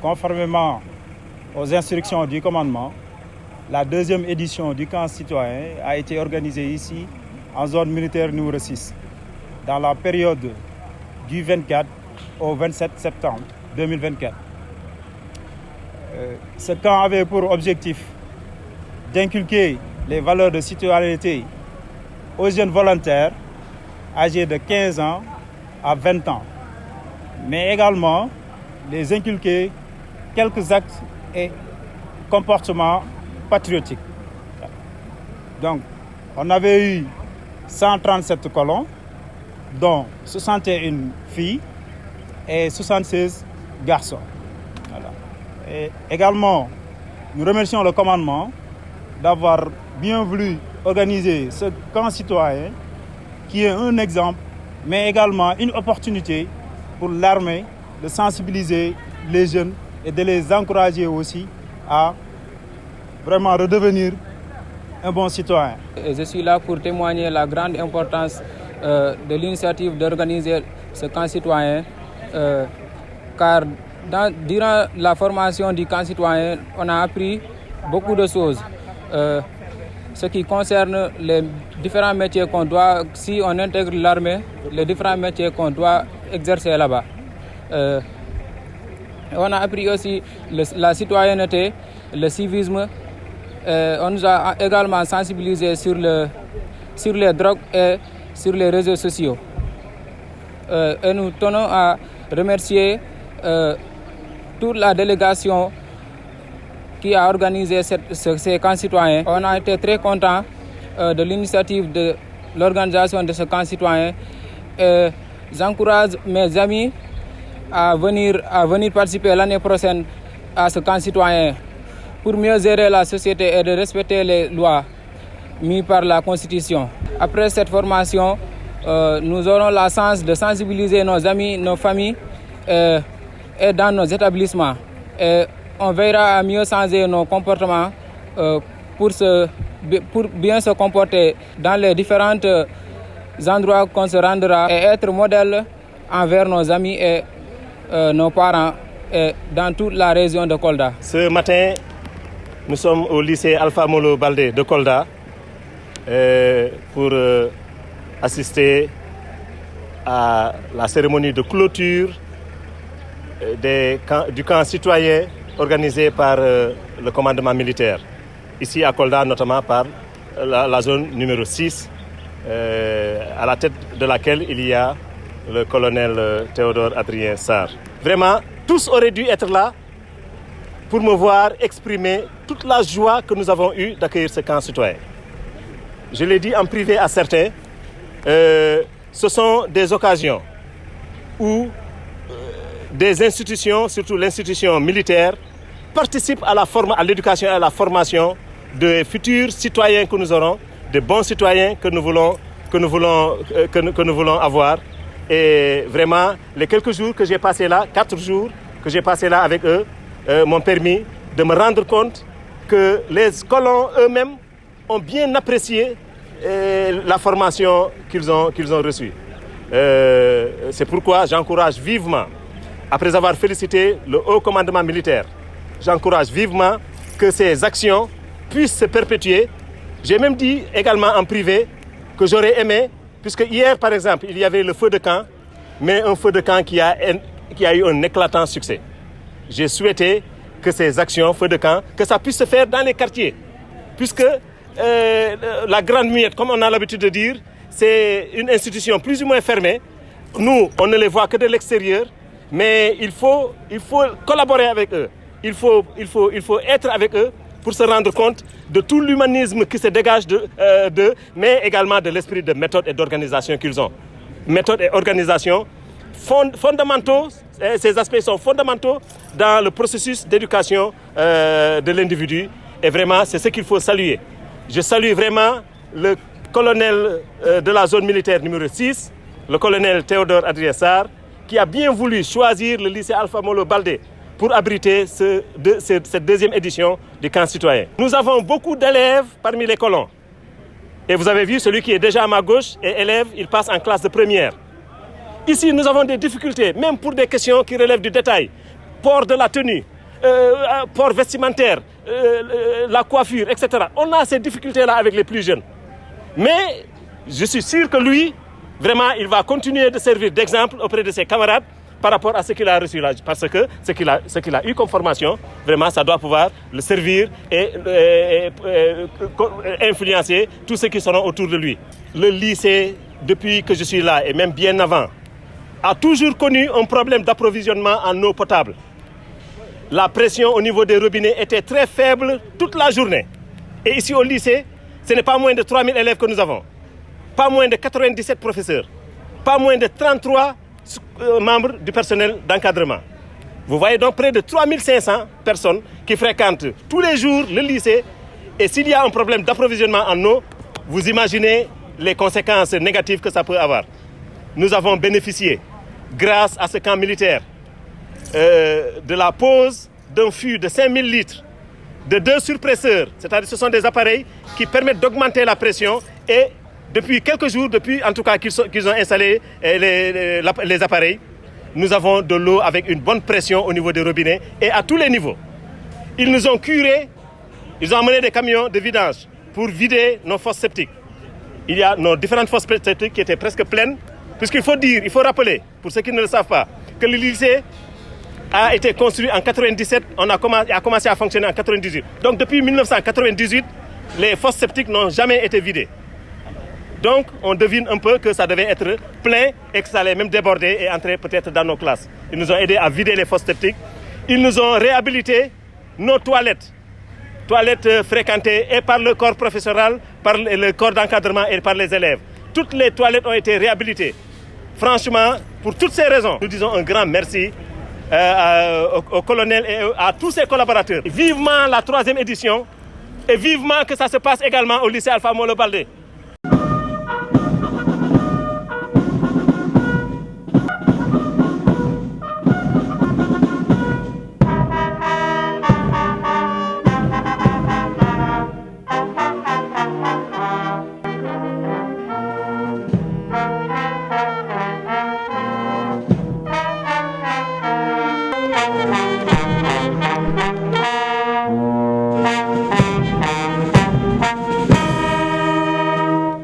Conformément aux instructions du commandement, la deuxième édition du camp citoyen a été organisée ici, en zone militaire numéro 6, dans la période du 24 au 27 septembre 2024. Ce camp avait pour objectif d'inculquer les valeurs de citoyenneté aux jeunes volontaires âgés de 15 ans à 20 ans, mais également les inculquer quelques actes et comportements patriotiques. Donc, on avait eu 137 colons, dont 61 filles et 76 garçons. Voilà. Et également, nous remercions le commandement d'avoir bien voulu organiser ce camp citoyen qui est un exemple, mais également une opportunité pour l'armée de sensibiliser les jeunes et de les encourager aussi à vraiment redevenir un bon citoyen. Je suis là pour témoigner la grande importance de l'initiative d'organiser ce camp citoyen, car durant la formation du camp citoyen, on a appris beaucoup de choses. Ce qui concerne les différents métiers qu'on doit, si on intègre l'armée, les différents métiers qu'on doit exercer là-bas. On a appris aussi la citoyenneté, le civisme. On nous a également sensibilisés sur les drogues et sur les réseaux sociaux. Et nous tenons à remercier toute la délégation qui a organisé ces camps citoyens. On a été très contents de l'initiative de l'organisation de ce camp citoyen. J'encourage mes amis à venir participer l'année prochaine à ce camp citoyen pour mieux gérer la société et de respecter les lois mises par la Constitution. Après cette formation, nous aurons la chance de sensibiliser nos amis, nos familles et dans nos établissements. Et on veillera à mieux changer nos comportements pour bien se comporter dans les différents endroits qu'on se rendra et être modèle envers nos amis et nos parents et dans toute la région de Kolda. Ce matin, nous sommes au lycée Alpha Molo Baldé de Kolda pour assister à la cérémonie de clôture du camp citoyen organisé par le commandement militaire. Ici à Kolda, notamment par la zone numéro 6, à la tête de laquelle il y a le colonel Théodore Adrien Sarr. Vraiment, tous auraient dû être là pour me voir exprimer toute la joie que nous avons eue d'accueillir ce camp citoyen. Je l'ai dit en privé à certains, ce sont des occasions où des institutions, surtout l'institution militaire, participent à l'éducation et à la formation de futurs citoyens que nous aurons, de bons citoyens que nous voulons avoir. Et vraiment, les quelques jours que j'ai passés là, 4 jours que j'ai passés là avec eux, m'ont permis de me rendre compte que les colons eux-mêmes ont bien apprécié la formation qu'ils ont reçue. C'est pourquoi j'encourage vivement, après avoir félicité le haut commandement militaire, j'encourage vivement que ces actions puissent se perpétuer. J'ai même dit également en privé que j'aurais aimé, puisque hier par exemple il y avait le feu de camp, mais un feu de camp qui a eu un éclatant succès. J'ai souhaité que ces actions, feu de camp, que ça puisse se faire dans les quartiers, puisque la Grande Muette, comme on a l'habitude de dire, c'est une institution plus ou moins fermée. Nous, on ne les voit que de l'extérieur, mais il faut collaborer avec eux. Il faut être avec eux pour se rendre compte de tout l'humanisme qui se dégage d'eux, mais également de l'esprit de méthode et d'organisation qu'ils ont. Méthode et organisation fondamentaux, ces aspects sont fondamentaux dans le processus d'éducation de l'individu. Et vraiment, c'est ce qu'il faut saluer. Je salue vraiment le colonel de la zone militaire numéro 6, le colonel Théodore Adrien Sarr, qui a bien voulu choisir le lycée Alpha Molo Baldé pour abriter cette deuxième édition du camp citoyen. Nous avons beaucoup d'élèves parmi les colons. Et vous avez vu, celui qui est déjà à ma gauche est élève, il passe en classe de première. Ici, nous avons des difficultés, même pour des questions qui relèvent du détail. port de la tenue, port vestimentaire, la coiffure, etc. On a ces difficultés-là avec les plus jeunes. Mais je suis sûr que lui, vraiment, il va continuer de servir d'exemple auprès de ses camarades par rapport à ce qu'il a reçu là. Parce que ce qu'il a eu comme formation, vraiment, ça doit pouvoir le servir et influencer tous ceux qui seront autour de lui. Le lycée, depuis que je suis là, et même bien avant, a toujours connu un problème d'approvisionnement en eau potable. La pression au niveau des robinets était très faible toute la journée. Et ici au lycée, ce n'est pas moins de 3000 élèves que nous avons. Pas moins de 97 professeurs. Pas moins de 33 membres du personnel d'encadrement. Vous voyez donc près de 3500 personnes qui fréquentent tous les jours le lycée. Et s'il y a un problème d'approvisionnement en eau, vous imaginez les conséquences négatives que ça peut avoir. Nous avons bénéficié, grâce à ce camp militaire, de la pose d'un fût de 5000 litres, de 2 surpresseurs, c'est-à-dire ce sont des appareils qui permettent d'augmenter la pression et depuis quelques jours, depuis en tout cas qu'ils ont installé les appareils, nous avons de l'eau avec une bonne pression au niveau des robinets et à tous les niveaux. Ils nous ont curés, ils ont amené des camions de vidange pour vider nos fosses septiques. Il y a nos différentes fosses septiques qui étaient presque pleines, puisqu'il faut dire, il faut rappeler, pour ceux qui ne le savent pas, que le lycée a été construit en 97, a commencé à fonctionner en 98. Donc depuis 1998, les fosses septiques n'ont jamais été vidées. Donc, on devine un peu que ça devait être plein et que ça allait même déborder et entrer peut-être dans nos classes. Ils nous ont aidés à vider les fosses septiques. Ils nous ont réhabilité nos toilettes. Toilettes fréquentées et par le corps professoral, par le corps d'encadrement et par les élèves. Toutes les toilettes ont été réhabilitées. Franchement, pour toutes ces raisons, nous disons un grand merci au colonel et à tous ses collaborateurs. Vivement la 3e édition et vivement que ça se passe également au lycée Alpha Molo Baldé.